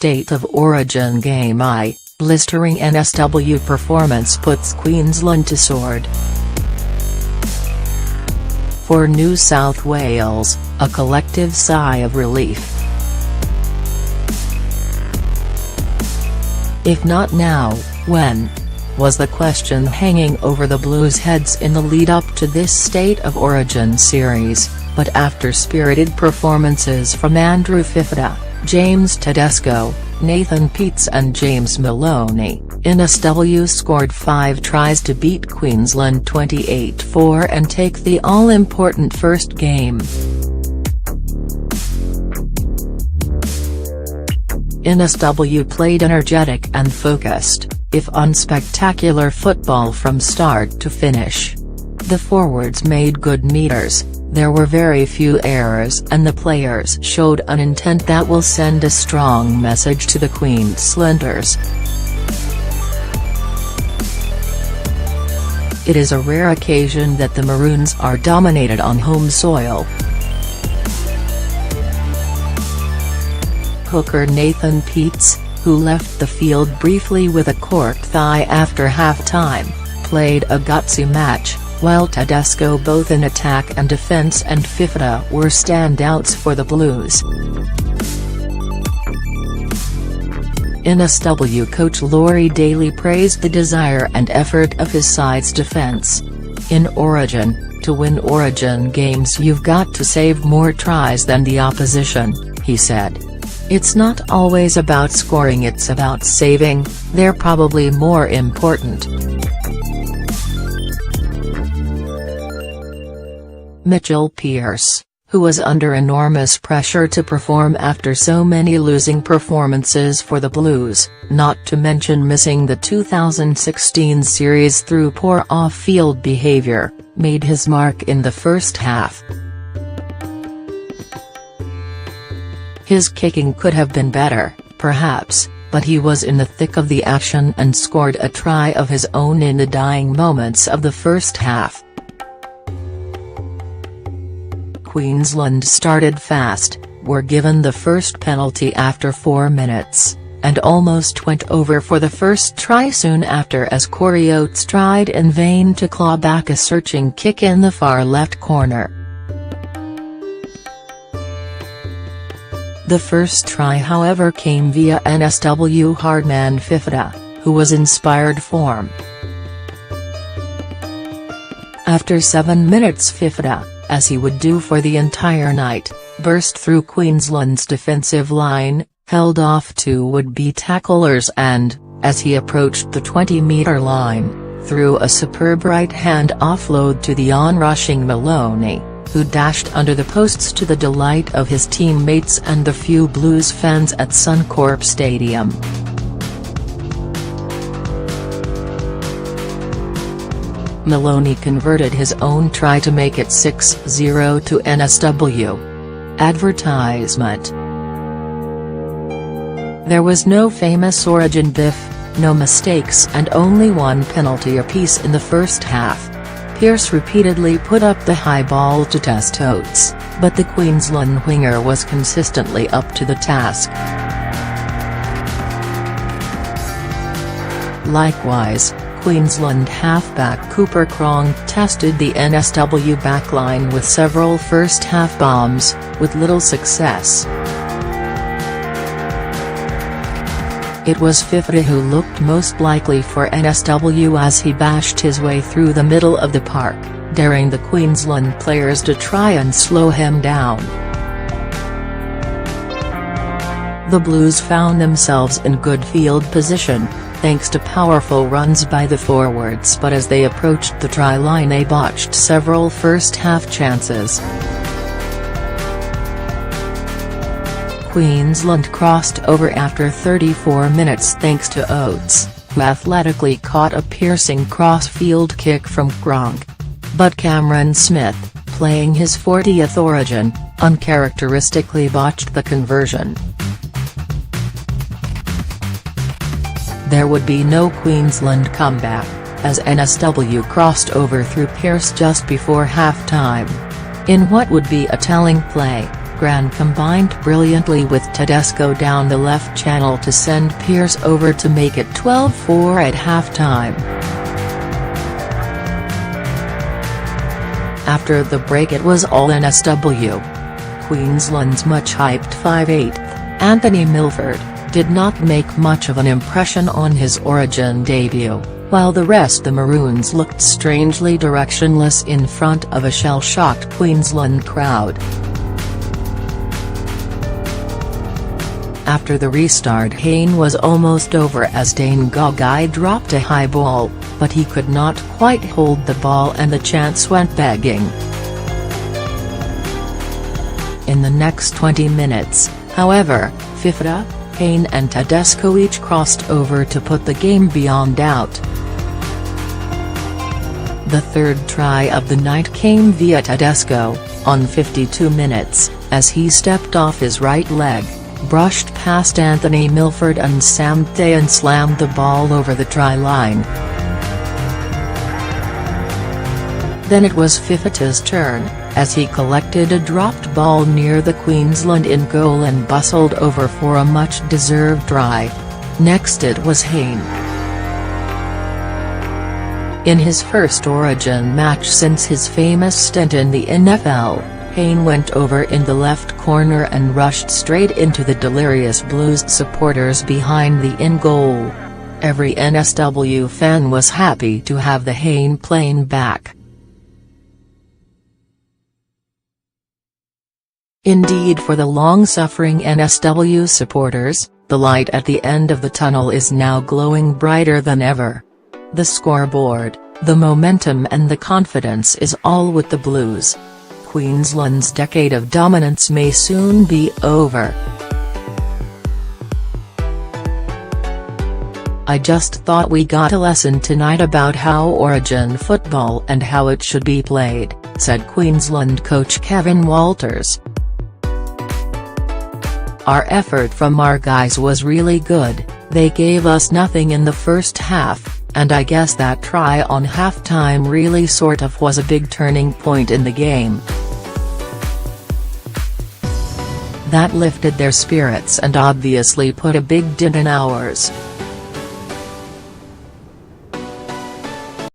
State of Origin Game I, blistering NSW performance puts Queensland to sword. For New South Wales, a collective sigh of relief. If not now, when? Was the question hanging over the Blues' heads in the lead-up to this State of Origin series, but after spirited performances from Andrew Fifita, James Tedesco, Nathan Peats and James Maloney, NSW scored 5 tries to beat Queensland 28-4 and take the all-important first game. NSW played energetic and focused, if unspectacular football from start to finish. The forwards made good meters, there were very few errors and the players showed an intent that will send a strong message to the Queenslanders. It is a rare occasion that the Maroons are dominated on home soil. Hooker Nathan Peats, who left the field briefly with a corked thigh after half-time, played a gutsy match, while Tedesco both in attack and defence and Fifita were standouts for the Blues. NSW coach Laurie Daly praised the desire and effort of his side's defence. In Origin, to win Origin games you've got to save more tries than the opposition, he said. It's not always about scoring, it's about saving, they're probably more important. Mitchell Pearce, who was under enormous pressure to perform after so many losing performances for the Blues, not to mention missing the 2016 series through poor off-field behaviour, made his mark in the first half. His kicking could have been better, perhaps, but he was in the thick of the action and scored a try of his own in the dying moments of the first half. Queensland started fast, were given the first penalty after 4 minutes, and almost went over for the first try soon after as Corey Oates tried in vain to claw back a searching kick in the far left corner. The first try however came via NSW hardman Fifita, who was in inspired form. After 7 minutes Fifita, as he would do for the entire night, burst through Queensland's defensive line, held off 2 would-be tacklers and, as he approached the 20-metre line, threw a superb right-hand offload to the on-rushing Maloney, who dashed under the posts to the delight of his teammates and the few Blues fans at Suncorp Stadium. Maloney converted his own try to make it 6-0 to NSW. Advertisement. There was no famous Origin biff, no mistakes and only 1 penalty apiece in the first half. Pearce repeatedly put up the high ball to test Oates, but the Queensland winger was consistently up to the task. Likewise, Queensland halfback Cooper Cronk tested the NSW backline with several first-half bombs, with little success. It was Fifita who looked most likely for NSW as he bashed his way through the middle of the park, daring the Queensland players to try and slow him down. The Blues found themselves in good field position, thanks to powerful runs by the forwards, but as they approached the try line they botched several first-half chances. Queensland crossed over after 34 minutes thanks to Oates, who athletically caught a piercing cross-field kick from Cronk. But Cameron Smith, playing his 40th Origin, uncharacteristically botched the conversion. There would be no Queensland comeback, as NSW crossed over through Pearce just before half-time. In what would be a telling play, Gran combined brilliantly with Tedesco down the left channel to send Pearce over to make it 12-4 at halftime. After the break it was all NSW. Queensland's much-hyped 5'8", Anthony Milford, did not make much of an impression on his Origin debut, while the rest the Maroons looked strangely directionless in front of a shell-shocked Queensland crowd. After the restart Hayne was almost over as Dane Gagai dropped a high ball, but he could not quite hold the ball and the chance went begging. In the next 20 minutes, however, Fifita, Hayne and Tedesco each crossed over to put the game beyond doubt. The third try of the night came via Tedesco, on 52 minutes, as he stepped off his right leg, brushed past Anthony Milford and Samte and slammed the ball over the try line. Then it was Fifita's turn, as he collected a dropped ball near the Queensland in goal and bustled over for a much-deserved try. Next it was Hayne. In his first Origin match since his famous stint in the NFL, Hayne went over in the left corner and rushed straight into the delirious Blues supporters behind the in-goal. Every NSW fan was happy to have the Hayne plane back. Indeed, for the long-suffering NSW supporters, the light at the end of the tunnel is now glowing brighter than ever. The scoreboard, the momentum and the confidence is all with the Blues. Queensland's decade of dominance may soon be over. I just thought we got a lesson tonight about how Origin football and how it should be played, said Queensland coach Kevin Walters. Our effort from our guys was really good, they gave us nothing in the first half, and I guess that try on halftime really sort of was a big turning point in the game. That lifted their spirits and obviously put a big dent in ours.